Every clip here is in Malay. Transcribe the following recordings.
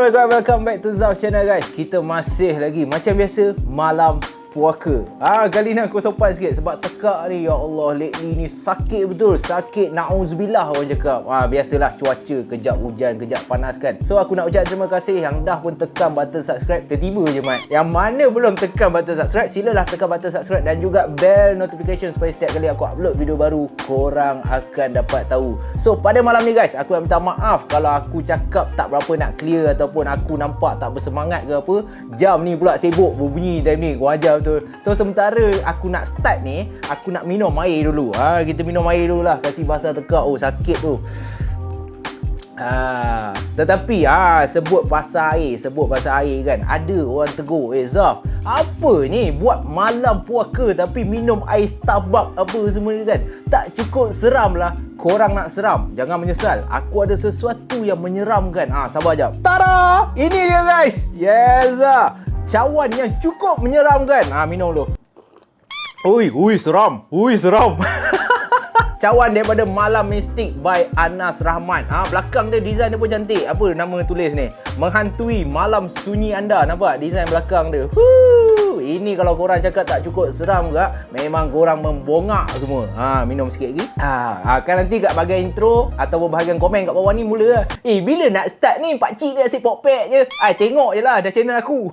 Assalamualaikum, welcome back to Zaf channel guys. Kita masih lagi macam biasa malam puaka. Kali ni aku sopan sikit sebab tekak ni, ya Allah, lately ni sakit betul. Sakit na'udzubillah orang cakap. Biasalah cuaca, kejap hujan, kejap panas kan. So aku nak ucap terima kasih yang dah pun tekan button subscribe. Tiba-tiba je mat. Yang mana belum tekan button subscribe, silalah tekan button subscribe dan juga bell notification supaya setiap kali aku upload video baru korang akan dapat tahu. So pada malam ni guys, aku nak minta maaf kalau aku cakap tak berapa nak clear ataupun aku nampak tak bersemangat ke apa. Jam ni pula sibuk berbunyi time ni, gua ajar betul. So sementara aku nak start ni, aku nak minum air dulu. Kita minum air dulu lah, kasih basah tekak. Oh sakit tu. Tetapi sebut pasal air kan, ada orang tegur, Zaf, apa ni buat malam puaka tapi minum air Starbucks apa semua ni kan, tak cukup seram lah. Korang nak seram, jangan menyesal, aku ada sesuatu yang menyeramkan. Sabar jap. Tada, ini dia guys. Yes, cawan yang cukup menyeramkan. Minum dulu. Ui seram. Cawan daripada Malam Mistik by Anas Rahman. Belakang dia, design dia pun cantik. Apa nama tulis ni? Menghantui malam sunyi anda. Nampak design belakang dia? Ini kalau korang cakap tak cukup seram ke, memang korang membongak semua. Minum sikit lagi. Kan nanti kat bahagian intro ataupun bahagian komen kat bawah ni mula lah. Bila nak start ni? Pakcik dia asyik pokpek je. Tengok je lah, dah channel aku.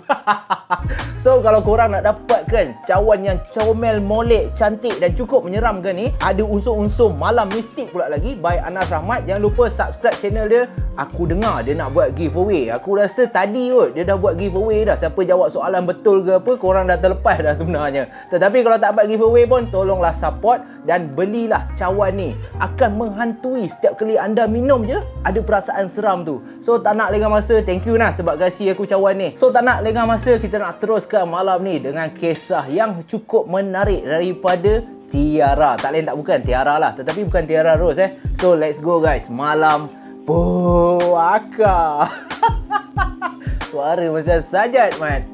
So kalau korang nak dapatkan cawan yang comel, molek, cantik dan cukup menyeramkan ni, ada unsur-unsur Malam Mistik pula lagi by Anas Rahmat. Jangan lupa subscribe channel dia. Aku dengar dia nak buat giveaway. Aku rasa tadi kot dia dah buat giveaway dah. Siapa jawab soalan betul ke apa, korang dah terlepas dah sebenarnya. Tetapi kalau tak buat giveaway pun, tolonglah support dan belilah cawan ni. Akan menghantui setiap kali anda minum je, ada perasaan seram tu. So tak nak lengah masa, thank you Nas sebab kasih aku cawan ni. So tak nak lengah masa, kita nak teruskan malam ni dengan kisah yang cukup menarik daripada Tiara. Tak lain tak bukan Tiara lah, tetapi bukan Tiara Rose So let's go guys. Malam puaka. Suara macam sajat man.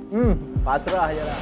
Pasrah je lah.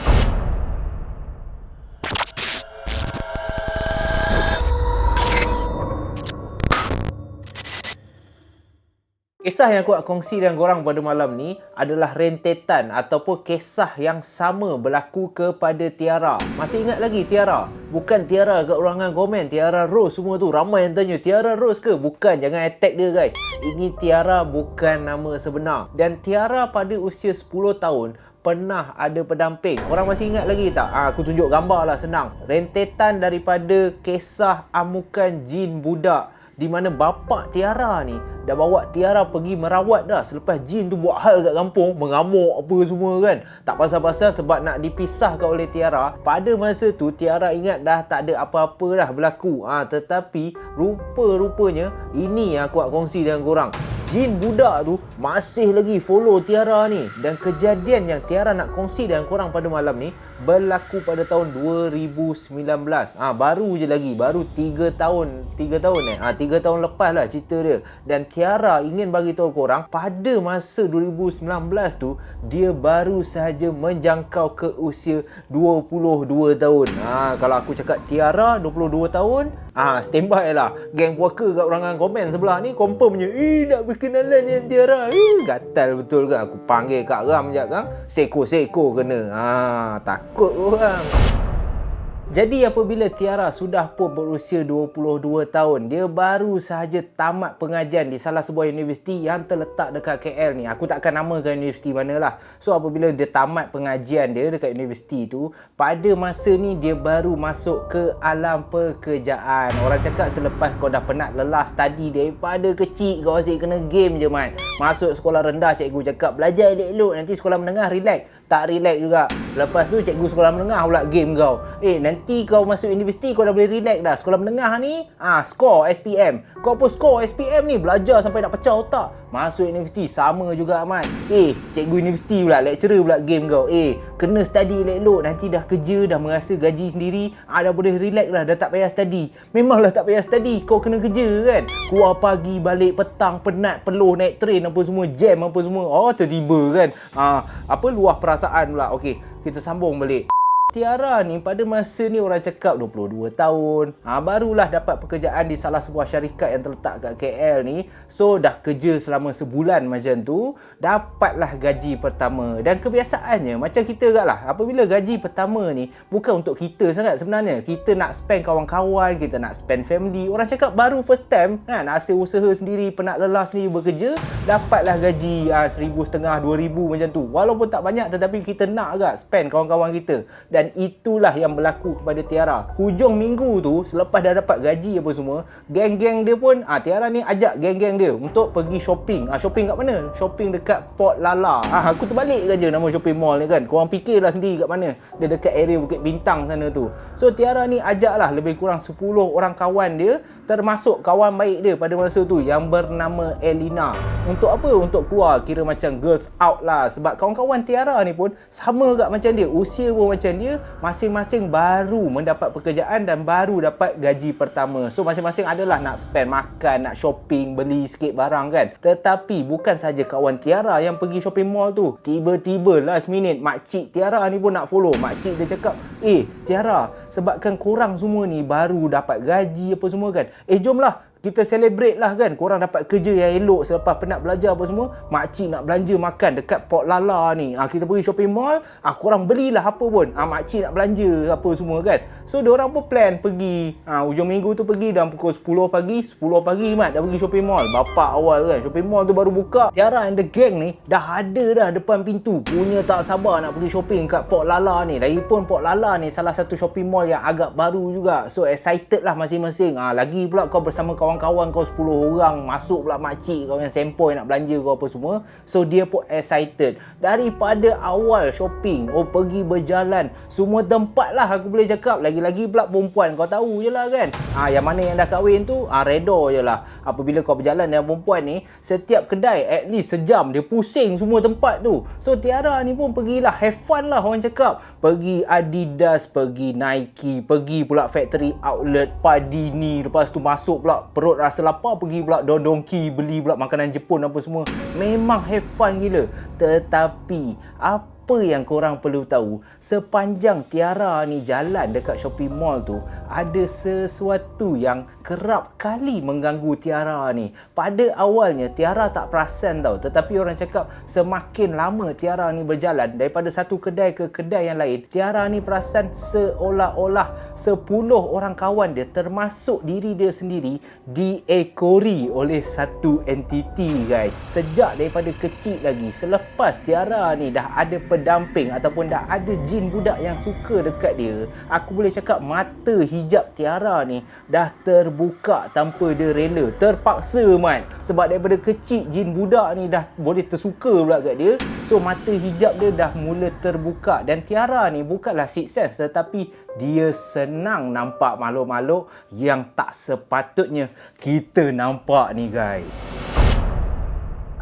Kisah yang aku nak kongsi dengan korang pada malam ni adalah rentetan ataupun kisah yang sama berlaku kepada Tiara. Masih ingat lagi Tiara? Bukan Tiara kat ruangan komen, Tiara Rose semua tu. Ramai yang tanya, Tiara Rose ke? Bukan, jangan attack dia guys. Ini Tiara bukan nama sebenar. Dan Tiara pada usia 10 tahun pernah ada pendamping. Korang masih ingat lagi tak? Aku tunjuk gambar lah, senang. Rentetan daripada kisah amukan jin budak, di mana bapa Tiara ni dah bawa Tiara pergi merawat dah selepas jin tu buat hal kat kampung, mengamuk apa semua kan. Tak pasal-pasal sebab nak dipisahkan oleh Tiara. Pada masa tu Tiara ingat dah tak ada apa-apa dah berlaku. Tetapi rupa-rupanya ini yang aku nak kongsi dengan korang. Jin budak tu masih lagi follow Tiara ni. Dan kejadian yang Tiara nak kongsi dengan korang pada malam ni berlaku pada tahun 2019. Baru je lagi, baru 3 tahun 3 tahun lepas lah cerita dia. Dan Tiara ingin bagi tahu korang, pada masa 2019 tu dia baru sahaja menjangkau ke usia 22 tahun. Kalau aku cakap Tiara 22 tahun, standby lah. Geng puaka kat ruangan komen sebelah ni confirm je, nak berkenalan dengan Tiara. Gatal betul ke? Aku panggil Kak Ram sekejap kan. Seko-seko kena. Takut orang. Jadi apabila Tiara sudah pun berusia 22 tahun, dia baru sahaja tamat pengajian di salah sebuah universiti yang terletak dekat KL ni. Aku takkan namakan universiti mana lah. So apabila dia tamat pengajian dia dekat universiti tu, pada masa ni dia baru masuk ke alam pekerjaan. Orang cakap selepas kau dah penat lelah study daripada kecil, kau asyik kena game je man. Masuk sekolah rendah, cikgu cakap belajar elok-elok, nanti sekolah menengah relax. Tak relax juga. Lepas tu cikgu sekolah menengah pula game kau. Nanti kau masuk universiti kau dah boleh relax dah. Sekolah menengah ni skor SPM. Kau pun skor SPM ni, belajar sampai nak pecah otak. Masuk universiti sama juga Ahmad. Cikgu universiti pula, lecturer pula game kau. Kena study elok-elok, nanti dah kerja, dah merasa gaji sendiri, dah boleh relax dah, dah tak payah study. Memanglah tak payah study, kau kena kerja kan. Keluar pagi, balik petang, penat, peluh, naik train apa semua, jam apa semua. Tiba-tiba kan luah perasaan pula. Okey, kita sambung balik. Tiara ni pada masa ni orang cakap 22 tahun. Barulah dapat pekerjaan di salah sebuah syarikat yang terletak kat KL ni. So dah kerja selama sebulan macam tu, dapatlah gaji pertama. Dan kebiasaannya macam kita kat lah, apabila gaji pertama ni bukan untuk kita sangat sebenarnya. Kita nak spend kawan-kawan, kita nak spend family. Orang cakap baru first time kan, hasil usaha sendiri, penat lelah sendiri bekerja, dapatlah gaji 1,500, 2,000 macam tu. Walaupun tak banyak tetapi kita nak agak spend kawan-kawan kita. Dan itulah yang berlaku kepada Tiara. Hujung minggu tu, selepas dah dapat gaji apa semua, geng-geng dia pun, Tiara ni ajak geng-geng dia untuk pergi shopping. Shopping kat mana? Shopping dekat Port Lala. Aku terbalik je nama shopping mall ni kan. Korang fikirlah sendiri kat mana. Dia dekat area Bukit Bintang sana tu. So Tiara ni ajaklah lebih kurang 10 orang kawan dia, termasuk kawan baik dia pada masa tu yang bernama Elina. Untuk apa? Untuk keluar, kira macam girls out lah. Sebab kawan-kawan Tiara ni pun sama kat macam dia, usia pun macam dia, masing-masing baru mendapat pekerjaan dan baru dapat gaji pertama. So masing-masing adalah nak spend, makan, nak shopping, beli sikit barang kan. Tetapi bukan saja kawan Tiara yang pergi shopping mall tu. Tiba-tiba last minute makcik Tiara ni pun nak follow. Makcik dia cakap, Tiara, sebabkan korang semua ni baru dapat gaji apa semua kan, jomlah kita celebrate lah kan, korang dapat kerja yang elok selepas penat belajar apa semua. Makcik nak belanja makan dekat Port Lala ni, kita pergi shopping mall, korang belilah apa pun, makcik nak belanja apa semua kan. So diorang pun plan pergi, hujung minggu tu pergi dalam pukul 10 pagi mat dah pergi shopping mall. Bapak awal kan, shopping mall tu baru buka, Tiara and the gang ni dah ada dah depan pintu, punya tak sabar nak pergi shopping kat Port Lala ni. Lagipun Port Lala ni salah satu shopping mall yang agak baru juga, so excited lah masing-masing. Lagi pula kau bersama kawan-kawan kau 10 orang, masuk pula makcik kau yang sempoi nak belanja kau apa semua. So dia pun excited daripada awal shopping, pergi berjalan semua tempat lah aku boleh cakap. Lagi-lagi pula perempuan, kau tahu je lah kan, yang mana yang dah kahwin tu reda je lah. Apabila kau berjalan dengan perempuan ni, setiap kedai at least sejam, dia pusing semua tempat tu. So Tiara ni pun pergilah have fun lah orang cakap. Pergi Adidas, pergi Nike, pergi pula factory outlet Padini, lepas tu masuk pula perut rasa lapar, pergi pula Don Donki beli pula makanan Jepun apa semua. Memang have fun gila. Tetapi apa yang korang perlu tahu, sepanjang Tiara ni jalan dekat shopping mall tu, ada sesuatu yang kerap kali mengganggu Tiara ni. Pada awalnya Tiara tak perasan tau, tetapi orang cakap semakin lama Tiara ni berjalan daripada satu kedai ke kedai yang lain, Tiara ni perasan seolah-olah 10 orang kawan dia termasuk diri dia sendiri diekori oleh satu entiti guys. Sejak daripada kecil lagi, selepas Tiara ni dah ada pendamping ataupun dah ada jin budak yang suka dekat dia, aku boleh cakap mata hijab Tiara ni dah terbuka tanpa dia rela, terpaksa mat. Sebab daripada kecil jin budak ni dah boleh tersuka pula kat dia. So mata hijab dia dah mula terbuka. Dan Tiara ni bukanlah sixth sense, tetapi dia senang nampak makhluk-makhluk yang tak sepatutnya kita nampak ni guys.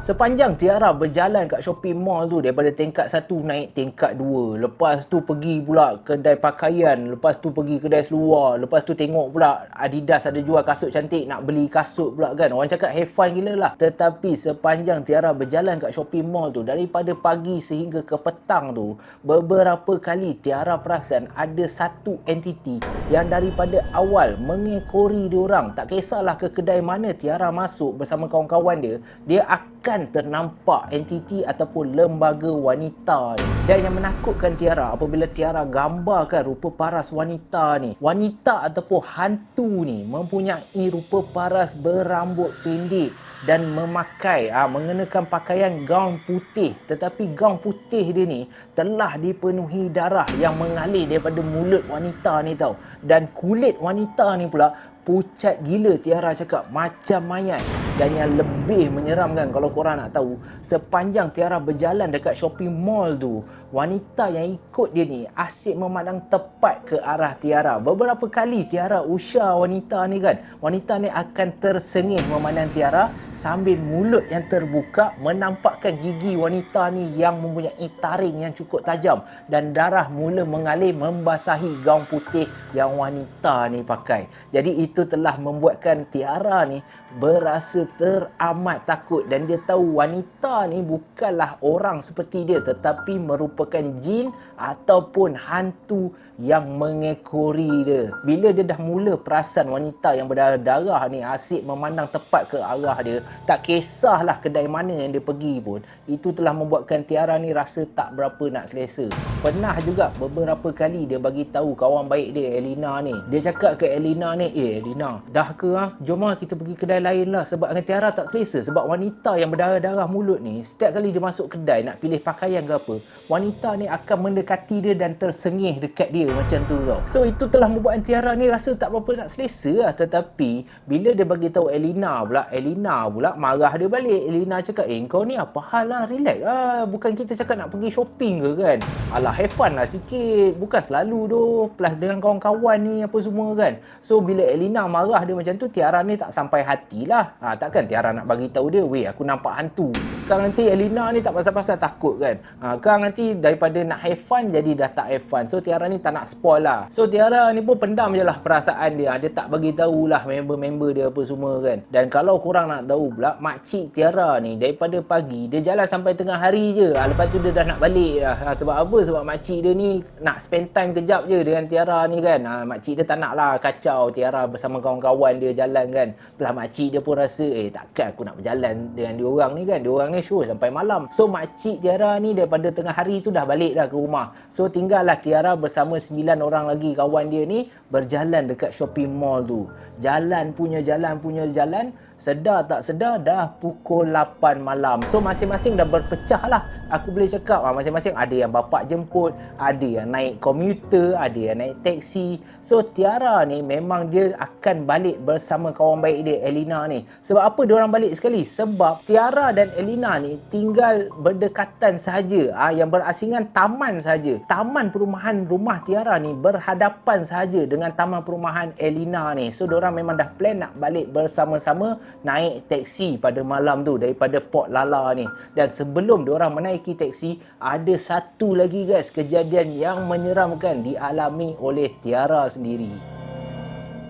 Sepanjang Tiara berjalan kat shopping mall tu, daripada tingkat 1 naik tingkat 2, lepas tu pergi pula kedai pakaian, lepas tu pergi kedai seluar, lepas tu tengok pula Adidas ada jual kasut cantik, nak beli kasut pula kan. Orang cakap have fun gila lah. Tetapi sepanjang Tiara berjalan kat shopping mall tu, daripada pagi sehingga ke petang tu, beberapa kali Tiara perasan ada satu entiti yang daripada awal mengekori diorang. Tak kisahlah ke kedai mana Tiara masuk bersama kawan-kawan dia, dia akan ternampak entiti ataupun lembaga wanita ni. Dan yang menakutkan Tiara, apabila Tiara gambarkan rupa paras wanita ni, wanita ataupun hantu ni mempunyai rupa paras berambut pendek dan mengenakan pakaian gaun putih. Tetapi gaun putih dia ni telah dipenuhi darah yang mengalir daripada mulut wanita ni tau. Dan kulit wanita ni pula pucat gila, Tiara cakap, macam mayat. Dan yang lebih menyeramkan kalau korang nak tahu, sepanjang Tiara berjalan dekat shopping mall tu, wanita yang ikut dia ni asyik memandang tepat ke arah Tiara. Beberapa kali Tiara usah wanita ni kan, wanita ni akan tersengih memandang Tiara sambil mulut yang terbuka menampakkan gigi wanita ni yang mempunyai taring yang cukup tajam. Dan darah mula mengalir membasahi gaun putih yang wanita ni pakai. Jadi itu telah membuatkan Tiara ni berasa teramat takut. Dan dia tahu wanita ni bukanlah orang seperti dia, tetapi merupakan merupakan jin ataupun hantu yang mengekori dia. Bila dia dah mula perasan wanita yang berdarah-darah ni asyik memandang tepat ke arah dia, tak kisahlah kedai mana yang dia pergi pun, itu telah membuatkan Tiara ni rasa tak berapa nak selesa. Pernah juga beberapa kali dia bagi tahu kawan baik dia, Elina ni. Dia cakap ke Elina ni, Elina, dah ke jom kita pergi kedai lain lah, sebab dengan Tiara tak selesa. Sebab wanita yang berdarah-darah mulut ni, setiap kali dia masuk kedai nak pilih pakaian ke apa, wanita ni akan mendekati dia dan tersengih dekat dia macam tu tau. So itu telah membuat Tiara ni rasa tak berapa nak selesa lah. Tetapi bila dia bagi tahu Elina pula marah dia balik. Elina cakap, kau ni apa hal lah, relax lah, bukan kita cakap nak pergi shopping ke kan. Alah, have fun lah sikit, bukan selalu tu, plus dengan kawan-kawan ni apa semua kan. So bila Elina marah dia macam tu, Tiara ni tak sampai hati lah. Takkan Tiara nak bagi tahu dia, weh aku nampak hantu. Kan nanti Elina ni tak pasal-pasal takut kan. Kan nanti daripada nak have fun jadi dah tak have fun. So Tiara ni tak nak spoil lah. So Tiara ni pun pendam je lah perasaan dia. Dia tak bagi tahulah member-member dia apa semua kan. Dan kalau korang nak tahu pula, makcik Tiara ni daripada pagi dia jalan sampai tengah hari je. Lepas tu dia dah nak balik lah. Sebab apa? Sebab makcik dia ni nak spend time kejap je dengan Tiara ni kan. Makcik dia tak nak lah kacau Tiara bersama kawan-kawan dia jalan kan. Plus makcik dia pun rasa, takkan aku nak berjalan dengan diorang ni kan. Diorang ni show sampai malam. So makcik Tiara ni daripada tengah hari tu dah balik dah ke rumah. So tinggallah Tiara bersama 9 orang lagi kawan dia ni berjalan dekat shopping mall tu. Jalan punya jalan. Sedar tak sedar dah pukul 8 malam. So masing-masing dah berpecah lah. Aku boleh cakap masing-masing ada yang bapak jemput, ada yang naik komuter, ada yang naik taksi. So Tiara ni memang dia akan balik bersama kawan baik dia, Elina ni. Sebab apa diorang balik sekali? Sebab Tiara dan Elina ni tinggal berdekatan sahaja. Yang berasingan taman sahaja. Taman perumahan rumah Tiara ni berhadapan sahaja dengan taman perumahan Elina ni. So diorang memang dah plan nak balik bersama-sama naik teksi pada malam tu daripada Port Lala ni. Dan sebelum diorang menaiki teksi, ada satu lagi guys kejadian yang menyeramkan dialami oleh Tiara sendiri.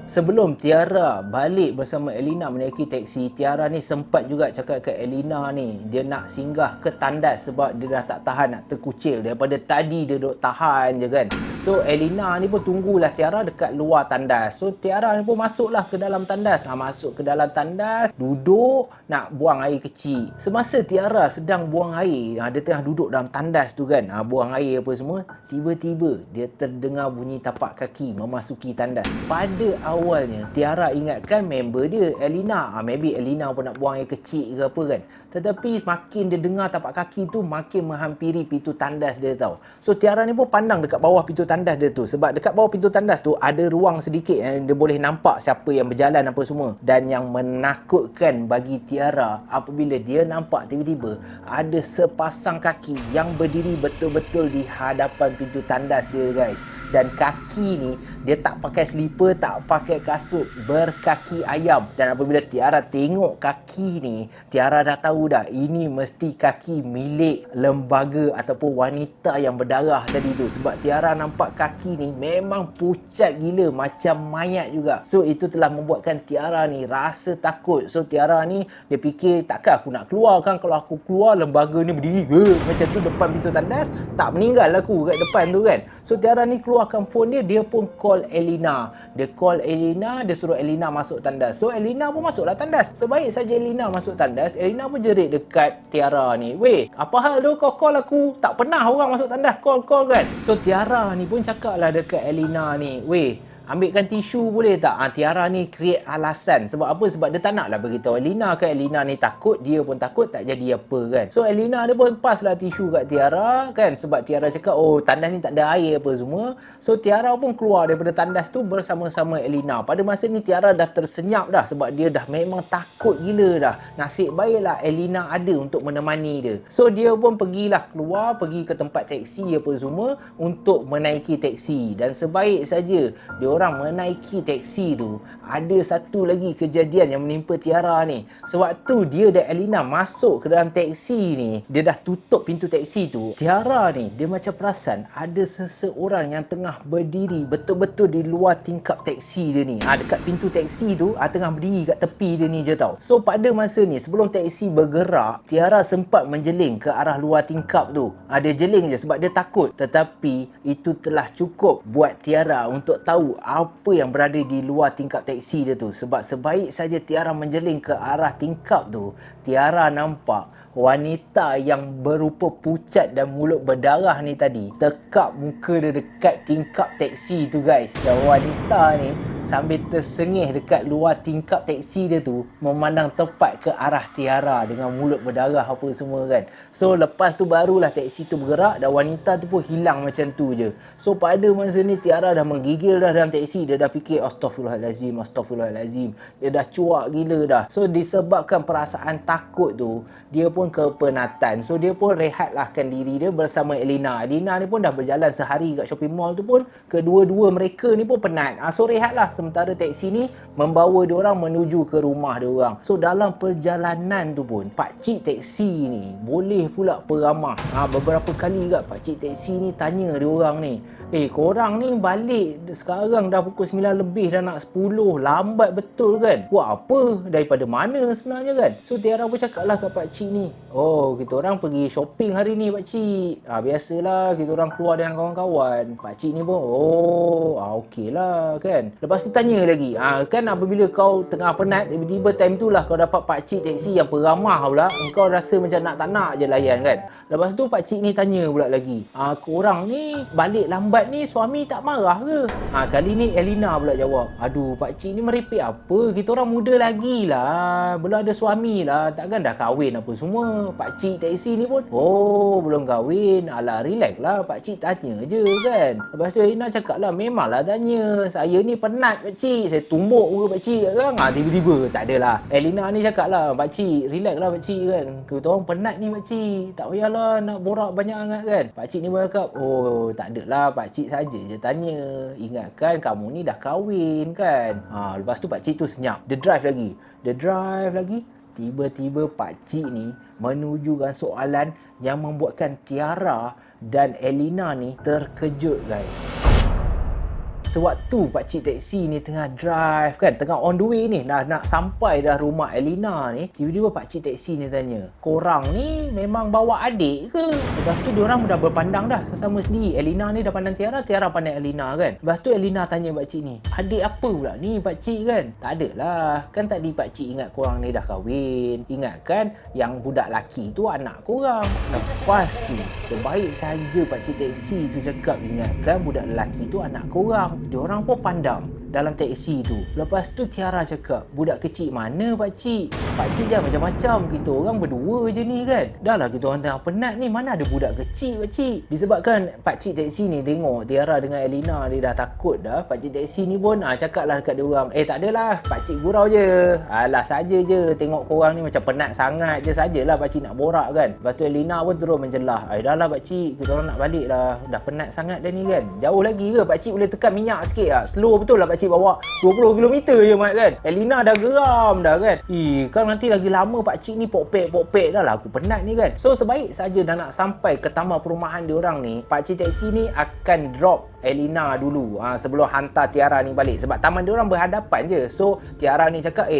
Sebelum Tiara balik bersama Elina menaiki teksi, Tiara ni sempat juga cakap ke Elina ni, dia nak singgah ke tandas sebab dia dah tak tahan nak terkucil. Daripada tadi dia duk tahan je kan. So Elina ni pun tunggulah Tiara dekat luar tandas. So Tiara ni pun masuklah ke dalam tandas. Masuk ke dalam tandas, duduk nak buang air kecil. Semasa Tiara sedang buang air, dia tengah duduk dalam tandas tu kan, buang air apa semua, tiba-tiba dia terdengar bunyi tapak kaki memasuki tandas. Pada awalnya Tiara ingatkan member dia, Elina. Maybe Elina pun nak buang air kecil ke apa kan. Tetapi makin dia dengar tapak kaki tu, makin menghampiri pintu tandas dia tau. So Tiara ni pun pandang dekat bawah pintu tandas dia tu. Sebab dekat bawah pintu tandas tu ada ruang sedikit yang dia boleh nampak siapa yang berjalan apa semua. Dan yang menakutkan bagi Tiara, apabila dia nampak tiba-tiba ada sepasang kaki yang berdiri betul-betul di hadapan pintu tandas dia guys. Dan kaki ni dia tak pakai slipper, tak pakai kasut, berkaki ayam. Dan apabila Tiara tengok kaki ni, Tiara dah tahu dah ini mesti kaki milik lembaga ataupun wanita yang berdarah tadi tu. Sebab Tiara nampak kaki ni memang pucat gila, macam mayat juga. So itu telah membuatkan Tiara ni rasa takut. So Tiara ni dia fikir, takkan aku nak keluar kan. Kalau aku keluar, lembaga ni berdiri macam tu depan pintu tandas, tak meninggal aku kat depan tu kan. So Tiara ni keluarkan phone dia pun call Elina. Dia call Elina, dia suruh Elina masuk tandas. So Elina pun masuklah tandas. Sebaik saja Elina masuk tandas, Elina pun jerit dekat Tiara ni, weh apa hal tu kau call aku? Tak pernah orang masuk tandas call kan. So Tiara ni pun cakap lah dekat Elina ni, weh ambilkan tisu boleh tak? Tiara ni create alasan. Sebab apa? Sebab dia tak nak lah beritahu Elina kan. Elina ni takut, dia pun takut tak jadi apa kan. So Elina dia pun pass lah tisu kat Tiara kan. Sebab Tiara cakap, tandas ni tak ada air apa semua. So Tiara pun keluar daripada tandas tu bersama-sama Elina. Pada masa ni Tiara dah tersenyap dah. Sebab dia dah memang takut gila dah. Nasib baiklah Elina ada untuk menemani dia. So dia pun pergilah keluar, pergi ke tempat teksi apa semua untuk menaiki teksi. Dan sebaik saja dia diorang menaiki teksi tu, ada satu lagi kejadian yang menimpa Tiara ni. Sewaktu dia dan Elina masuk ke dalam teksi ni, dia dah tutup pintu teksi tu, Tiara ni dia macam perasan ada seseorang yang tengah berdiri betul-betul di luar tingkap teksi dia ni. Dekat pintu teksi tu, tengah berdiri kat tepi dia ni je tau. So pada masa ni, sebelum teksi bergerak, Tiara sempat menjeling ke arah luar tingkap tu. Dia jeling je sebab dia takut. Tetapi itu telah cukup buat Tiara untuk tahu apa yang berada di luar tingkap teksi dia tu. Sebab sebaik saja Tiara menjeling ke arah tingkap tu, Tiara nampak wanita yang berupa pucat dan mulut berdarah ni tadi tekap muka dia dekat tingkap teksi tu guys. Dan wanita ni sambil tersengih dekat luar tingkap teksi dia tu, memandang tepat ke arah Tiara dengan mulut berdarah apa semua kan. So lepas tu barulah teksi tu bergerak dan wanita tu pun hilang macam tu je. So pada masa ni Tiara dah menggigil dah dalam teksi. Dia dah fikir Astaghfirullahalazim, Astaghfirullahalazim. Dia dah cuak gila dah. So disebabkan perasaan takut tu, dia pun kepenatan. So dia pun rehatlahkan diri dia bersama Elina. Elina ni pun dah berjalan sehari kat shopping mall tu pun, kedua-dua mereka ni pun penat. So rehatlah sementara teksi ni membawa diorang menuju ke rumah diorang. So dalam perjalanan tu pun, pakcik teksi ni boleh pula peramah. Beberapa kali kat pakcik teksi ni tanya diorang ni, korang ni balik sekarang dah pukul 9 lebih dah nak 10, lambat betul kan? Buat apa? Daripada mana sebenarnya kan? So Tiara pun cakap lah kat pakcik ni, kita orang pergi shopping hari ni pakcik. Biasalah kita orang keluar dengan kawan-kawan. Pakcik ni pun okey lah kan. Lepas tu tanya lagi, kan apabila kau tengah penat, tiba-tiba time tu lah kau dapat pakcik teksi yang peramah pula, kau rasa macam nak tak nak je layan kan. Lepas tu pakcik ni tanya pula lagi, korang ni balik lambat ni suami tak marah ke? Kali ni Elina pula jawab, aduh pakcik ni merepek apa, kita orang muda lagi lah, belum ada suami lah, takkan dah kahwin apa semua. Pakcik teksi ni pun, belum kahwin. Alah relax lah, pakcik tanya je kan. Lepas tu Elina cakap lah, memanglah tanya, saya ni penat pakcik, saya tumbuk muka pakcik kan. Tiba-tiba tak adalah, Elina ni cakap lah, pakcik relax lah pakcik kan, kita orang penat ni pakcik, tak payahlah nak borak banyak sangat kan. Pakcik ni pun cakap, tak adalah pakcik saja je tanya, ingatkan kamu ni dah kahwin kan. Lepas tu pakcik tu senyap, dia drive lagi. Tiba-tiba pakcik ni menunjukkan soalan yang membuatkan Tiara dan Elina ni terkejut guys. Sewaktu pakcik teksi ni tengah drive kan, tengah on the way ni, nak sampai dah rumah Elina ni, tiba-tiba pakcik teksi ni tanya, korang ni memang bawa adik ke? Lepas tu diorang dah berpandang dah sesama sendiri. Elina ni dah pandang Tiara, Tiara pandang Elina kan. Lepas tu Elina tanya pakcik ni, adik apa pula ni pakcik kan? Tak adalah, kan tadi pakcik ingat korang ni dah kahwin, ingatkan yang budak laki tu anak korang. Lepas tu sebaik saja pakcik teksi tu cakap ingatkan budak lelaki tu anak korang, diorang pun pandang dalam teksi tu. Lepas tu Tiara cakap, budak kecil mana pakcik? Pakcik jangan macam-macam, kita orang berdua je ni kan. Dah lah kita orang tengah penat ni, mana ada budak kecil pakcik. Disebabkan pakcik teksi ni tengok Tiara dengan Elina dia dah takut dah, pakcik teksi ni pun cakap lah dekat diorang, tak adalah pakcik gurau je, alah saja je, tengok korang ni macam penat sangat je sajalah pakcik nak borak kan. Lepas tu Elina pun terus menjelah, dah lah pakcik, kita orang nak balik lah, dah penat sangat dah ni kan. Jauh lagi ke pakcik boleh tekan minyak sikit lah, slow betul lah pakcik bawa 20 km je mat kan. Elina dah geram dah kan, kan nanti lagi lama pakcik ni pokpek dah lah, aku penat ni kan. So sebaik saja dah nak sampai ke taman perumahan diorang ni, pakcik teksi ni akan drop Elina dulu sebelum hantar Tiara ni balik, sebab taman diorang berhadapan je. So Tiara ni cakap,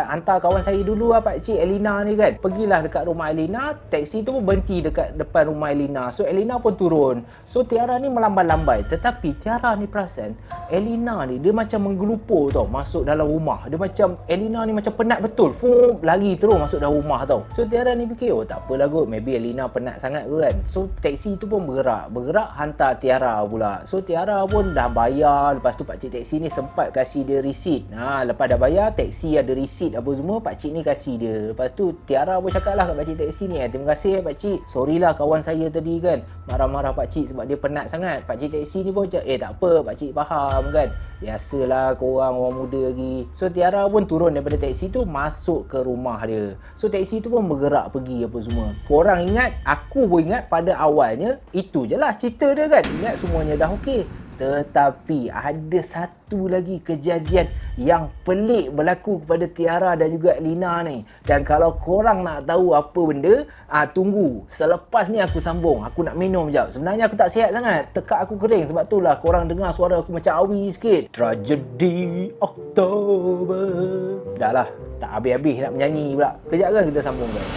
hantar kawan saya dulu lah pakcik, Elina ni kan. Pergilah dekat rumah Elina, teksi tu pun berhenti dekat depan rumah Elina. So Elina pun turun. So Tiara ni melambai-lambai, tetapi Tiara ni perasan Elina ni dia macam menggelupur tau masuk dalam rumah. Dia macam, Elina ni macam penat betul, lari terus masuk dalam rumah tau. So Tiara ni fikir, tak apalah kot, maybe Elina penat sangat ke kan. So teksi tu pun bergerak hantar Tiara pula. So Tiara pun dah bayar. Lepas tu pakcik teksi ni sempat kasih dia receipt. Lepas dah bayar, teksi ada receipt apa semua, pakcik ni kasih dia. Lepas tu Tiara pun cakap lah kat pakcik teksi ni, terima kasih pakcik, sorry lah kawan saya tadi kan marah-marah pakcik sebab dia penat sangat. Pakcik teksi ni pun cakap, tak apa pakcik faham kan, biasalah korang orang muda lagi. So Tiara pun turun daripada teksi tu, masuk ke rumah dia. So teksi tu pun bergerak pergi apa semua. Korang ingat, aku pun ingat pada awalnya itu je lah cerita dia kan, ingat semuanya dah okey. Tetapi ada satu lagi kejadian yang pelik berlaku kepada Tiara dan juga Elina ni. Dan kalau korang nak tahu apa benda, tunggu. Selepas ni aku sambung. Aku nak minum sekejap. Sebenarnya aku tak sihat sangat. Tekak aku kering. Sebab tu lah korang dengar suara aku macam awi sikit. Tragedi Oktober. Dah lah. Tak habis-habis nak menyanyi pula. Kejap kan kita sambung guys.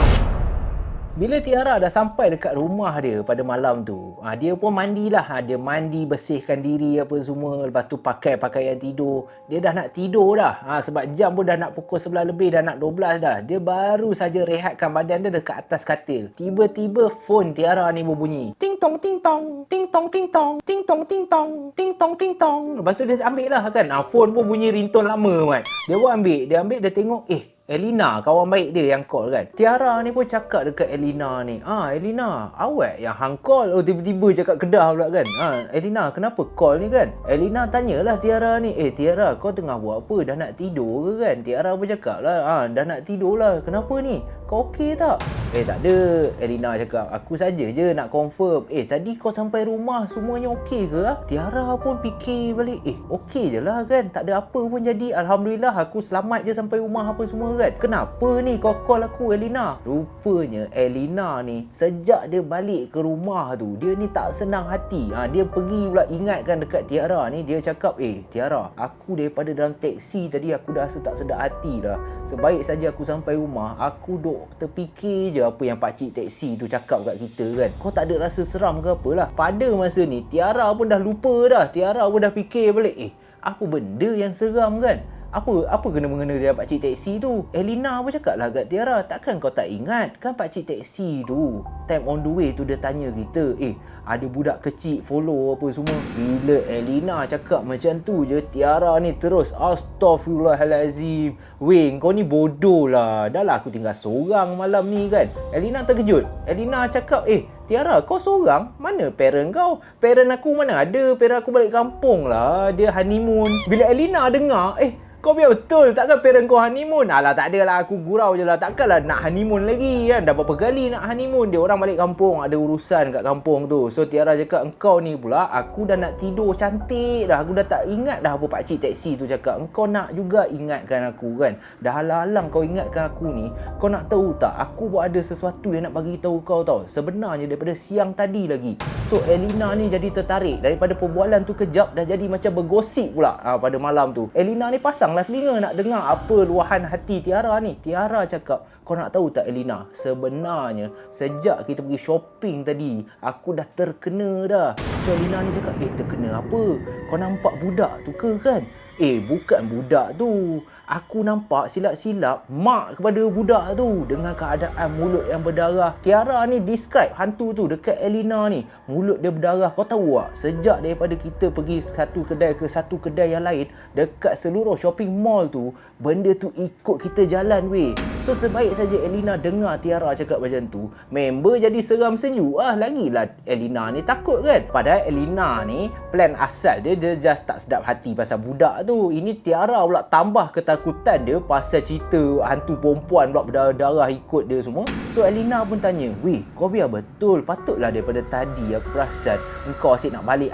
Bila Tiara dah sampai dekat rumah dia pada malam tu, dia pun mandilah. Dia mandi, bersihkan diri apa semua. Lepas tu pakai pakaian tidur. Dia dah nak tidur dah. Sebab jam pun dah nak pukul 11 lebih, dah nak 12 dah. Dia baru saja rehatkan badan dia dekat atas katil. Tiba-tiba phone Tiara ni berbunyi. Ting tong ting tong, ting tong ting tong, ting tong ting tong, ting tong ting tong. Lepas tu dia ambil lah kan. Phone pun bunyi ringtone lama kan. Dia pun ambil, dia tengok, Elina, kawan baik dia yang call kan. Tiara ni pun cakap dekat Elina ni, Elina, awak yang hang call. Tiba-tiba cakap Kedah pula kan. Elina, kenapa call ni kan? Elina tanyalah Tiara ni, Tiara, kau tengah buat apa? Dah nak tidur ke kan? Tiara pun cakap lah, dah nak tidur lah. Kenapa ni? Kau okey tak? Tak ada. Elina cakap, aku saja je nak confirm. Tadi kau sampai rumah semuanya okey ke? Tiara pun fikir balik, okey je lah kan. Tak ada apa pun jadi. Alhamdulillah aku selamat je sampai rumah apa semua kan. Kenapa ni kau call aku Elina? Rupanya Elina ni sejak dia balik ke rumah tu, dia ni tak senang hati. Dia pergi pula ingatkan dekat Tiara ni. Dia cakap, Tiara, aku daripada dalam teksi tadi aku dah rasa tak sedap hati dah. Sebaik saja aku sampai rumah, aku duk terfikir je apa yang pakcik teksi tu cakap kat kita kan. Kau tak ada rasa seram ke apalah. Pada masa ni Tiara pun dah lupa dah. Tiara pun dah fikir balik, apa benda yang seram kan? Apa kena-mengena dia pakcik teksi tu? Elina pun cakap lah kat Tiara, takkan kau tak ingat kan pakcik teksi tu time on the way tu dia tanya kita, ada budak kecil follow apa semua. Bila Elina cakap macam tu je, Tiara ni terus astaghfirullahalazim. Weh, kau ni bodoh lah. Dah lah aku tinggal seorang malam ni kan. Elina terkejut. Elina cakap, Tiara, kau seorang? Mana parent kau? Parent aku mana ada? Parent aku balik kampung lah. Dia honeymoon. Bila Elina dengar, kau biar betul, takkan parent kau honeymoon? Alah, tak adalah, aku gurau je lah. Takkanlah nak honeymoon lagi kan. Dah berapa kali nak honeymoon. Dia orang balik kampung, ada urusan kat kampung tu. So Tiara cakap, engkau ni pula, aku dah nak tidur cantik dah. Aku dah tak ingat dah apa pakcik teksi tu cakap. Engkau nak juga ingatkan aku kan. Dah halang-halang kau ingatkan aku ni. Kau nak tahu tak, aku pun ada sesuatu yang nak bagi tahu kau tau. Sebenarnya daripada siang tadi lagi. So Elina ni jadi tertarik. Daripada perbualan tu kejap, dah jadi macam bergosip pula pada malam tu. Elina ni pasang telinga nak dengar apa luahan hati Tiara ni. Tiara cakap, kau nak tahu tak Elina, sebenarnya sejak kita pergi shopping tadi, aku dah terkena dah. So Elina ni cakap, terkena apa? Kau nampak budak tu ke kan? Bukan budak tu. Aku nampak silap-silap mak kepada budak tu dengan keadaan mulut yang berdarah. Tiara ni describe hantu tu dekat Elina ni. Mulut dia berdarah. Kau tahu tak? Sejak daripada kita pergi satu kedai ke satu kedai yang lain, dekat seluruh shopping mall tu, benda tu ikut kita jalan weh. So sebaik saja Elina dengar Tiara cakap macam tu, member jadi seram senyum. Lagilah Elina ni takut kan. Padahal Elina ni plan asal dia just tak sedap hati pasal budak tu. Ini Tiara pula tambah ketakutan dia pasal cerita hantu perempuan pula berdarah-darah ikut dia semua. So Elina pun tanya, weh, kau biar betul. Patutlah daripada tadi aku perasan engkau asyik nak balik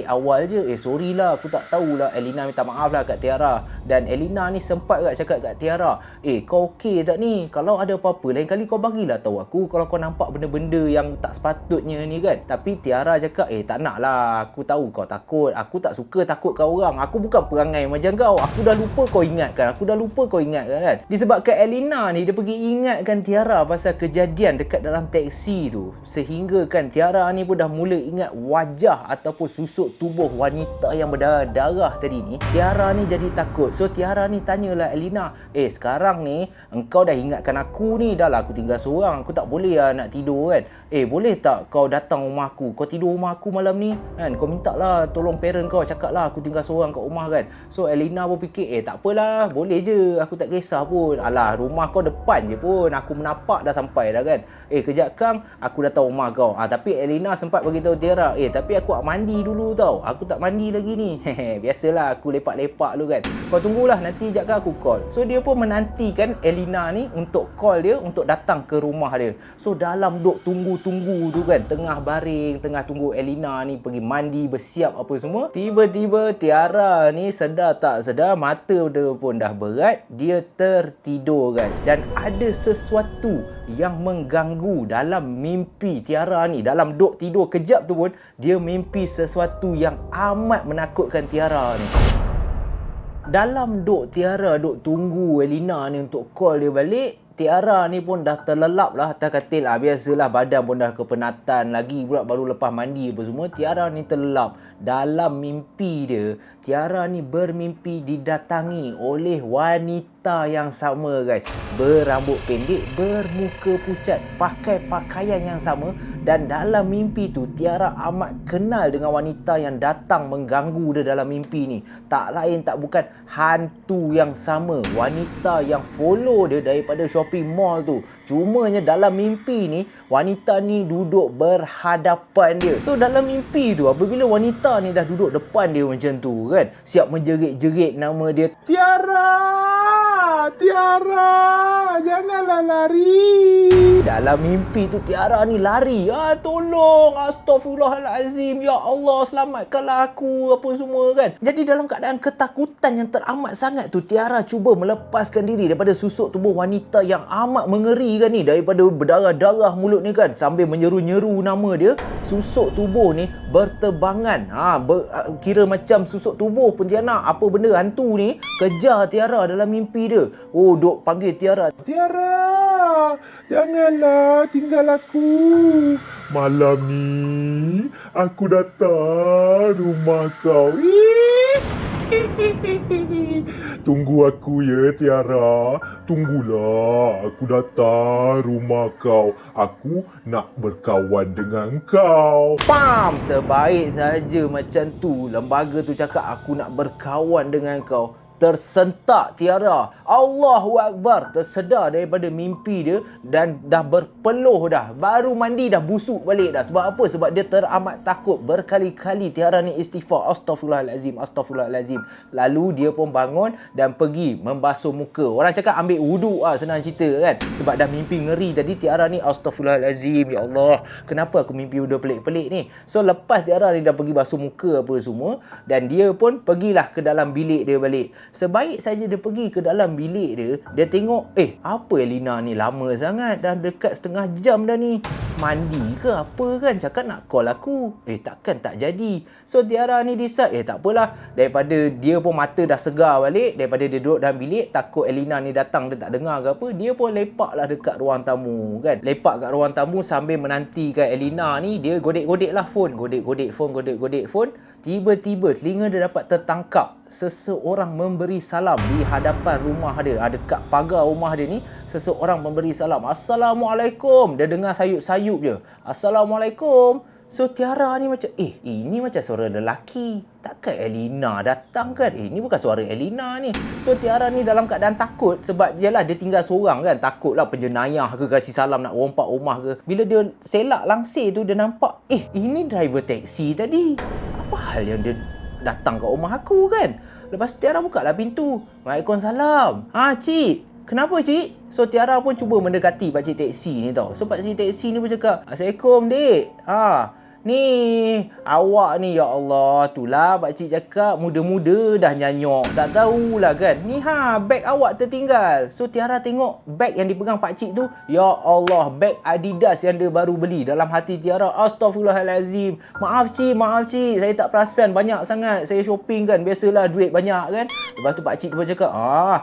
awal je. Sorry lah, aku tak tahulah. Elina minta maaf lah kat Tiara. Dan Elina ni sempat kat cakap kat Tiara, kau okey tak ni? Kalau ada apa-apa, lain kali kau bagilah tahu aku kalau kau nampak benda-benda yang tak sepatutnya ni kan. Tapi Tiara cakap, tak nak lah. Aku tahu kau takut. Aku tak suka takutkan orang. Aku bukan perangai macam kau. Aku dah lupa kau ingatkan kan. Disebabkan Elina ni dia pergi ingatkan Tiara pasal kejadian dekat dalam teksi tu, sehingga kan Tiara ni pun dah mula ingat wajah ataupun susuk tubuh wanita yang berdarah-darah tadi ni. Tiara ni jadi takut. So Tiara ni tanyalah Elina, sekarang ni engkau dah ingatkan aku ni. Dah lah aku tinggal seorang, aku tak boleh lah nak tidur kan. Boleh tak kau datang rumah aku, kau tidur rumah aku malam ni kan. Kau minta lah tolong parent kau, cakap lah aku tinggal seorang kat rumah kan. So Elina pun fikir, tak apalah, boleh je, aku tak kisah pun. Alah, rumah kau depan je pun, aku menapak dah sampai dah kan. Kejap Kang, aku datang rumah kau. Tapi Elina sempat beritahu Tiara, tapi aku nak mandi dulu tau, aku tak mandi lagi ni. Biasalah, aku lepak-lepak dulu kan. Kau tunggulah, nanti sekejap kan aku call. So dia pun menantikan Elina ni untuk call dia, untuk datang ke rumah dia. So dalam duk tunggu-tunggu tu kan, tengah baring, tengah tunggu Elina ni pergi mandi, bersiap apa semua, tiba-tiba Tiara ni sedar tak sedar, mata dia pun dah berat, dia tertidur guys. Dan ada sesuatu yang mengganggu dalam mimpi Tiara ni. Dalam duk tidur kejap tu pun, dia mimpi sesuatu yang amat menakutkan Tiara ni. Dalam duk Tiara duk tunggu Elina ni untuk call dia balik, Tiara ni pun dah terlelap lah atas katil. Biasalah, badan pun dah kepenatan lagi pula, baru lepas mandi apa semua. Tiara ni terlelap. Dalam mimpi dia, Tiara ni bermimpi didatangi oleh wanita yang sama guys. Berambut pendek, bermuka pucat, pakai pakaian yang sama. Dan dalam mimpi tu, Tiara amat kenal dengan wanita yang datang mengganggu dia dalam mimpi ni. Tak lain tak bukan hantu yang sama, wanita yang follow dia daripada shopping mall tu. Cumanya dalam mimpi ni, wanita ni duduk berhadapan dia. So dalam mimpi tu, apabila wanita ni dah duduk depan dia macam tu kan, siap menjerit-jerit nama dia, Tiara, Tiara, janganlah lari. Dalam mimpi tu Tiara ni lari. Tolong, astagfirullahalazim, ya Allah, selamatkanlah aku, apa semua kan. Jadi dalam keadaan ketakutan yang teramat sangat tu, Tiara cuba melepaskan diri daripada susuk tubuh wanita yang amat mengerikan ni, daripada berdarah-darah mulut ni kan, sambil menyeru-nyeru nama dia. Susuk tubuh ni berterbangan, kira macam susuk tubuh Pontianak, apa benda hantu ni kejar Tiara dalam mimpi dia. Duk panggil Tiara, Tiara, janganlah tinggal aku. Malam ni aku datang rumah kau. Tunggu aku ya Tiara. Tunggulah aku datang rumah kau. Aku nak berkawan dengan kau. Pam! Sebaik saja macam tu lembaga tu cakap aku nak berkawan dengan kau, tersentak Tiara. Allahu Akbar, tersedar daripada mimpi dia dan dah berpeluh dah. Baru mandi dah busuk balik dah. Sebab apa? Sebab dia teramat takut. Berkali-kali Tiara ni istighfar, astagfirullahalazim, astagfirullahalazim. Lalu dia pun bangun dan pergi membasuh muka. Orang cakap ambil wuduk senang cerita kan. Sebab dah mimpi ngeri tadi, Tiara ni astagfirullahalazim, ya Allah, kenapa aku mimpi benda pelik-pelik ni? So lepas Tiara ni dah pergi basuh muka apa semua, dan dia pun pergilah ke dalam bilik dia balik. Sebaik saja dia pergi ke dalam bilik dia, dia tengok, apa Elina ni lama sangat, dah dekat setengah jam dah ni. Mandi ke apa kan, cakap nak call aku. Takkan tak jadi. So Tiara ni decide, tak apalah. Daripada dia pun mata dah segar balik, daripada dia duduk dalam bilik, takut Elina ni datang dia tak dengar ke apa, dia pun lepaklah dekat ruang tamu kan. Lepak kat ruang tamu sambil menantikan Elina ni, dia godek-godek lah phone. Godek-godek phone. Tiba-tiba telinga dia dapat tertangkap seseorang memberi salam di hadapan rumah dia. Dekat pagar rumah dia ni, seseorang memberi salam. Assalamualaikum. Dia dengar sayup-sayup je. Assalamualaikum. So Tiara ni macam, ini macam suara lelaki. Takkan Elina datang kan? Ini bukan suara Elina ni. So Tiara ni dalam keadaan takut, sebab yalah dia tinggal seorang kan. Takutlah penjenayah ke kasih salam nak rompak rumah ke. Bila dia selak langsir tu, dia nampak, ini driver taksi tadi. Apa hal yang dia datang kat rumah aku kan? Lepas tu Tiara buka lah pintu. Waalaikumsalam. Cik, kenapa cik? So Tiara pun cuba mendekati pakcik teksi ni tau. So pakcik teksi ni pun cakap, Assalamualaikum dek. Ni awak ni, ya Allah, itulah pakcik cakap muda-muda dah nyanyok, tak tahulah kan. Ni beg awak tertinggal. So Tiara tengok beg yang dipegang pakcik tu, ya Allah, beg Adidas yang dia baru beli. Dalam hati Tiara, astagfirullahalazim, maaf cik, saya tak perasan, banyak sangat saya shopping kan, biasalah duit banyak kan. Lepas tu pakcik tu pun cakap,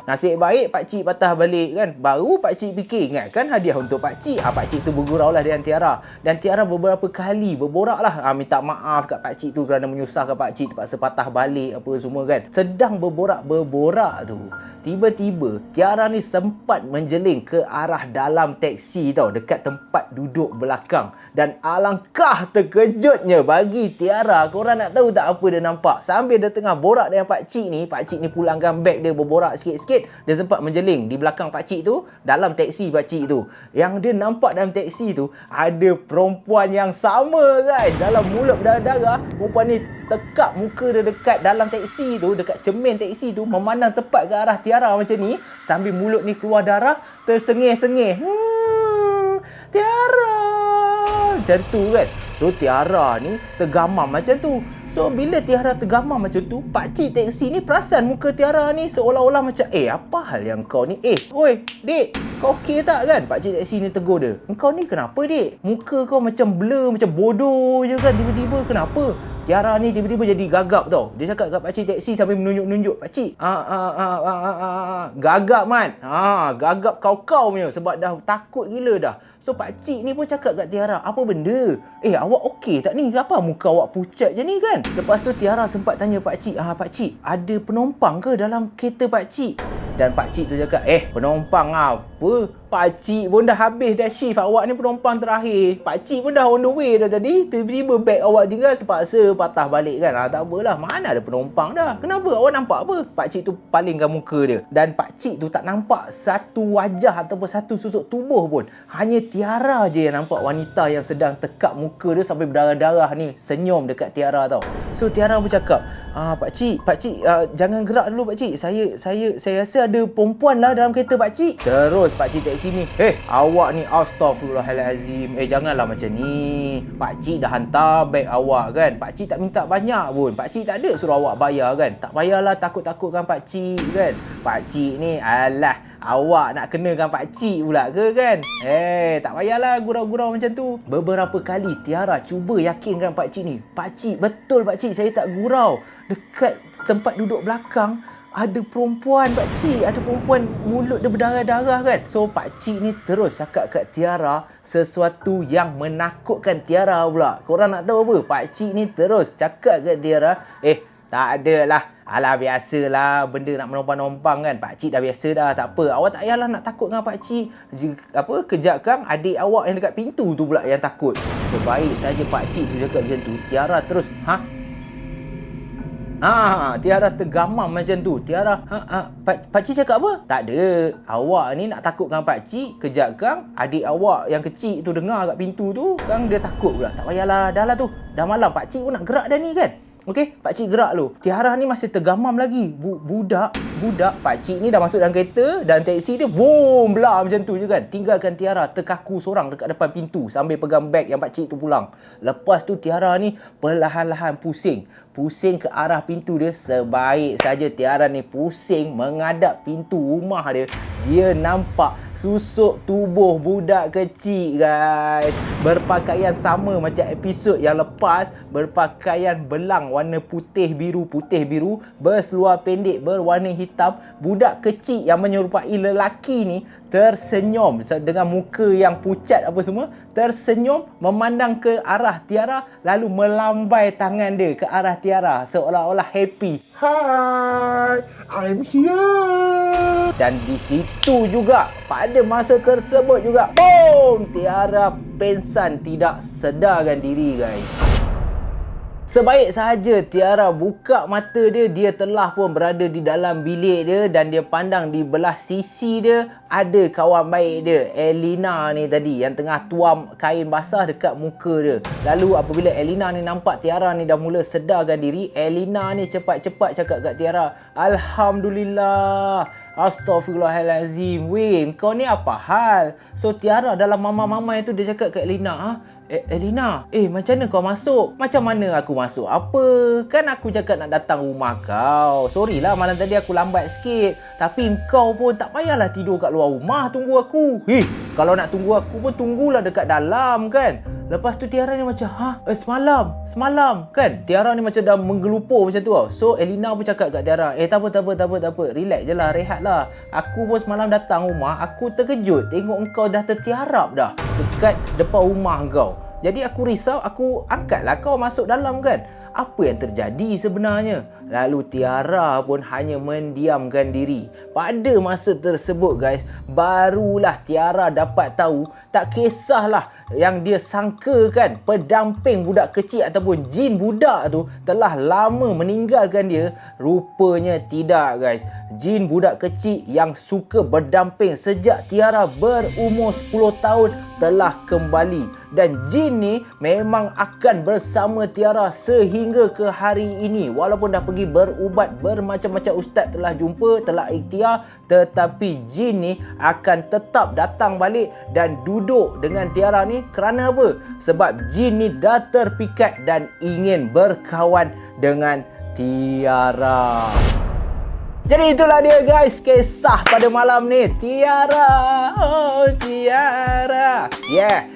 nasib baik pakcik patah balik kan. Baru pakcik fikir, ingatkan hadiah untuk pakcik. Pakcik tu bergurau lah dengan Tiara. Dan Tiara beberapa kali berborak lah, minta maaf kat pakcik tu kerana menyusahkan pakcik, terpaksa patah balik apa semua kan. Sedang berborak-berborak tu, tiba-tiba Tiara ni sempat menjeling ke arah dalam teksi tau, dekat tempat duduk belakang. Dan alangkah terkejutnya bagi Tiara. Korang nak tahu tak apa dia nampak? Sambil dia tengah borak dengan pakcik ni pulangkan beg dia, berborak sikit-sikit, dia sempat menjeling di belakang pakcik tu, dalam teksi pakcik tu. Yang dia nampak dalam teksi tu, ada perempuan yang sama guys. Dalam mulut berdarah-darah, perempuan ni tekap muka dia dekat dalam teksi tu, dekat cermin teksi tu, memandang tepat ke arah Tiara macam ni, sambil mulut ni keluar darah, tersengih-sengih. Tiara, macam tu kan. So Tiara ni tergamam macam tu. So bila Tiara tergamam macam tu, pakcik teksi ni perasan muka Tiara ni seolah-olah macam, apa hal yang kau ni? Oi, dek, kau okey tak kan? Pakcik teksi ni tegur dia. Engkau ni kenapa dek? Muka kau macam blur, macam bodoh je kan, tiba-tiba kenapa? Tiara ni tiba-tiba jadi gagap tau. Dia cakap kat pakcik teksi sambil menunjuk-nunjuk pakcik. Gagap man. Gagap kau-kau punya sebab dah takut gila dah. So pakcik ni pun cakap kat Tiara, apa benda? Awak okey tak ni? Apa muka awak pucat je ni kan? Lepas tu Tiara sempat tanya pakcik, pakcik, ada penumpang ke dalam kereta pakcik? Dan pakcik tu cakap, penumpang apa? Pakcik pun dah habis dah shift, awak ni penumpang terakhir. Pakcik pun dah on the way dah tadi. Tiba-tiba beg awak tinggal, terpaksa patah balik kan. Tak apalah, mana ada penumpang dah. Kenapa? Awak nampak apa? Pakcik tu palingkan muka dia. Dan pakcik tu tak nampak satu wajah ataupun satu susuk tubuh pun. Hanya Tiara je yang nampak wanita yang sedang tekap muka dia sampai berdarah-darah ni senyum dekat Tiara tau. So Tiara pun cakap, pakcik, jangan gerak dulu pakcik. Saya rasa ada perempuan lah dalam kereta pakcik. Terus pakcik teksi ni, awak ni astaghfirullahalazim. Janganlah macam ni. Pakcik dah hantar beg awak kan. Pakcik tak minta banyak pun. Pakcik tak ada suruh awak bayar kan. Tak payahlah takut-takutkan pakcik kan. Pakcik ni, awak nak kenakan pakcik pula ke kan? Tak payahlah gurau-gurau macam tu. Beberapa kali Tiara cuba yakinkan pakcik ni, pakcik, betul pakcik, saya tak gurau. Dekat tempat duduk belakang ada perempuan pakcik, ada perempuan mulut dia berdarah-darah kan. So pakcik ni terus cakap kat Tiara sesuatu yang menakutkan Tiara pula. Korang nak tahu apa? Pakcik ni terus cakap kat Tiara, tak ada lah. Alah, biasalah benda nak menumpang-numpang kan. Pakcik dah biasa dah, tak apa. Awak tak payahlah nak takut dengan pakcik. Kejap kan adik awak yang dekat pintu tu pula yang takut. Sebaik saja pakcik tu cakap macam tu, Tiara terus, Tiara tergamam macam tu. Tiara, pakcik cakap apa? Tak ada. Awak ni nak takutkan pakcik. Kejap kan adik awak yang kecil tu dengar kat pintu tu kan, dia takut pula. Tak payahlah, dah lah tu. Dah malam, pakcik pun nak gerak dah ni kan. Okey, pakcik gerak lu. Tiara ni masih tergamam lagi. Budak pakcik ni dah masuk dalam kereta dan teksi dia boom belah macam tu je kan. Tinggalkan Tiara terkaku seorang dekat depan pintu sambil pegang beg yang pakcik tu pulang. Lepas tu Tiara ni perlahan-lahan pusing ke arah pintu dia. Sebaik saja Tiara ni pusing menghadap pintu rumah dia, dia nampak susuk tubuh budak kecil guys. Berpakaian sama macam episod yang lepas, berpakaian belang warna putih biru, berseluar pendek berwarna hitam. Budak kecil yang menyerupai lelaki ni tersenyum dengan muka yang pucat apa semua, tersenyum memandang ke arah Tiara, lalu melambai tangan dia ke arah Tiara seolah-olah happy. Hi, I'm here. Dan di situ juga, pada masa tersebut juga, boom, Tiara pingsan tidak sedarkan diri guys. Sebaik sahaja Tiara buka mata dia, dia telah pun berada di dalam bilik dia dan dia pandang di belah sisi dia ada kawan baik dia, Elina ni tadi, yang tengah tuam kain basah dekat muka dia. Lalu apabila Elina ni nampak Tiara ni dah mula sedarkan diri, Elina ni cepat-cepat cakap kat Tiara, Alhamdulillah, astaghfirullahalazim. Weh, kau ni apa hal? So Tiara dalam mama-mama itu dia cakap kat Elina, Elina, macam mana kau masuk? Macam mana aku masuk? Apa? Kan aku cakap nak datang rumah kau. Sorry lah malam tadi aku lambat sikit. Tapi kau pun tak payahlah tidur kat luar rumah tunggu aku. Kalau nak tunggu aku pun tunggulah dekat dalam kan. Lepas tu Tiara ni macam, semalam kan. Tiara ni macam dah menggelupur macam tu tau. So Elina pun cakap kat Tiara, tak apa, relax je lah, rehat lah. Aku pun semalam datang rumah, aku terkejut tengok engkau dah tertiarap dah dekat depan rumah kau. Jadi aku risau, aku angkatlah kau masuk dalam kan. Apa yang terjadi sebenarnya? Lalu Tiara pun hanya mendiamkan diri. Pada masa tersebut guys, barulah Tiara dapat tahu, tak kisahlah yang dia sangkakan pendamping budak kecil ataupun jin budak tu telah lama meninggalkan dia. Rupanya tidak guys. Jin budak kecil yang suka berdamping sejak Tiara berumur 10 tahun telah kembali. Dan jin ni memang akan bersama Tiara sehingga ke hari ini. Walaupun dah pergi berubat, bermacam-macam ustaz telah jumpa, telah ikhtiar, tetapi jin ni akan tetap datang balik dan duduk dengan Tiara ni. Kerana apa? Sebab jin ni dah terpikat dan ingin berkawan dengan Tiara. Jadi itulah dia guys, kisah pada malam ni. Tiara, oh Tiara.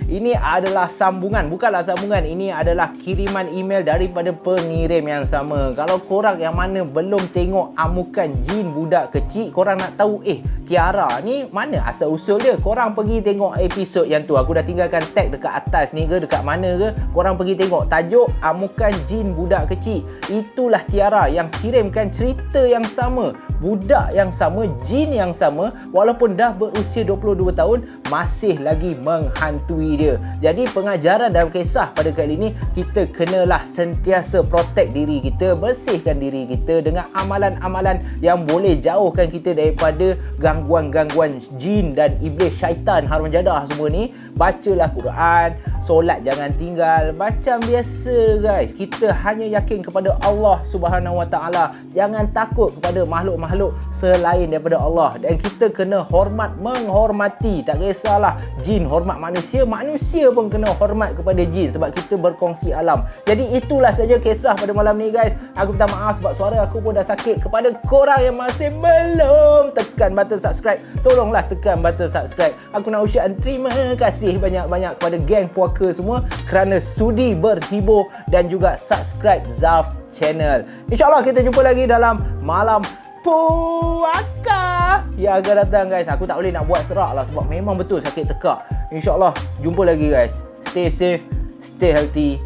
Ini adalah sambungan. Bukanlah sambungan, ini adalah kiriman email daripada pengirim yang sama. Kalau korang yang mana belum tengok Amukan Jin Budak Kecil, korang nak tahu Tiara ni mana asal usul dia, korang pergi tengok episod yang tu. Aku dah tinggalkan tag dekat atas ni ke, dekat mana ke. Korang pergi tengok tajuk Amukan Jin Budak Kecil. Itulah Tiara yang kirimkan cerita yang sama, budak yang sama, jin yang sama. Walaupun dah berusia 22 tahun, masih lagi menghantui dia. Jadi pengajaran dalam kisah pada kali ini, kita kenalah sentiasa protect diri kita, bersihkan diri kita dengan amalan-amalan yang boleh jauhkan kita daripada gangguan-gangguan jin dan iblis, syaitan, harum jadah semua ni. Bacalah Quran, solat jangan tinggal. Macam biasa guys, kita hanya yakin kepada Allah Subhanahu Wa Taala. Jangan takut kepada makhluk-makhluk selain daripada Allah. Dan kita kena hormat, menghormati. Tak kisahlah jin hormat manusia, manusia pun kena hormat kepada jin, sebab kita berkongsi alam. Jadi itulah saja kisah pada malam ni guys. Aku minta maaf sebab suara aku pun dah sakit. Kepada korang yang masih belum tekan button subscribe, tolonglah tekan button subscribe. Aku nak ucapkan terima kasih banyak-banyak kepada geng puaka semua kerana sudi berhibur dan juga subscribe Zaf channel. InsyaAllah kita jumpa lagi dalam malam puaka yang akan datang guys. Aku tak boleh nak buat serak lah sebab memang betul sakit tekak. InsyaAllah jumpa lagi guys. Stay safe, stay healthy.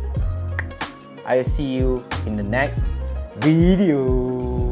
I'll see you in the next video.